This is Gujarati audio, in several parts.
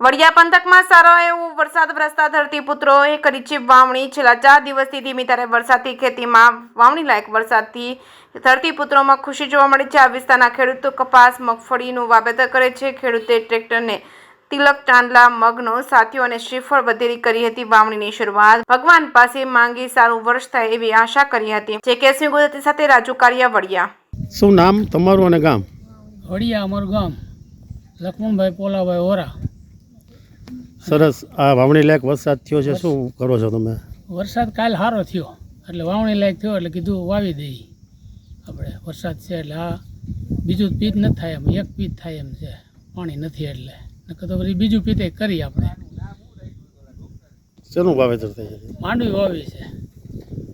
વડિયા પંથકમાં સારો એવો વરસાદ વરસતા ધરતીપુત્રોએ કરી છે વાવણી. છેલ્લા 4 દિવસથી ધીમી ધારે વરસાદથી ખેતીમાં વાવણી લાયક વરસાદથી ધરતીપુત્રોમાં ખુશી જોવા મળી છે. આ વિસ્તારના ખેડૂતો કપાસ મગફળીનું વાવેતર કરે છે. ખેડૂતે ટ્રેક્ટરને તિલક, ચાંદલા, મગનો સાથીઓ અને શ્રીફળ વધેરી કરી હતી. વાવણીની શરૂઆત ભગવાન પાસે માંગી સારું વર્ષ થાય એવી આશા કરી હતી. જે કેસવી ગુજરાતી સાથે રાજુ કારિયા, વડિયા. શું નામ તમારું અને ગામ? વડિયા અમારું ગામ, લક્ષ્મણભાઈ પોલાભાઈ ઓરા. સરસ. આ વાવણી લાયક વરસાદ થયો છે, શું કરો છો તમે? વરસાદ કાલ સારો થયો એટલે વાવણી લાયક થયો એટલે કીધું વાવી દઈએ આપણે. વરસાદ છે એટલે આ બીજું પીત નથી થાય એમ, એક પીત થાય એમ છે, પાણી નથી એટલે નકર તો પછી બીજું પીતે કરી આપણે. શેનું વાવેતર થાય છે? માંડવી વાવી છે,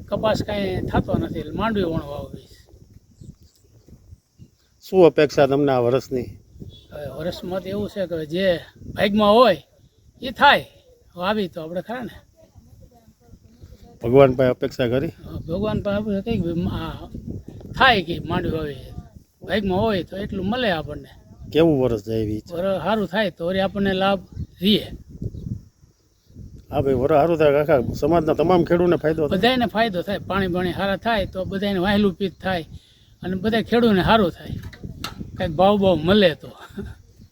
કપાસ કાંઈ થતો નથી એટલે માંડવી વણ વાવી છે. શું અપેક્ષા તમને આ વર્ષની? હવે વર્ષમાં તો એવું છે કે જે ભાગમાં હોય એ થાય, વાવી તો આપણે ખરા ને. ભગવાન પાસે અપેક્ષા કરી? ભગવાન પાસે આપણે કંઈક થાય કે માંડવી વાવી ભાગમાં હોય તો એટલું મળે આપણને. કેવું વર્ષ જાય એવી? સારું થાય તો વળી આપણને લાભ રહીએ. હા ભાઈ, વરસ સારું થાય આખા સમાજના તમામ ખેડૂતને ફાયદો થાય. બધાને ફાયદો થાય, પાણી સારા થાય તો બધાને વહેલું પીત થાય અને બધા ખેડૂતને સારું થાય, કંઈક ભાવ મળે તો.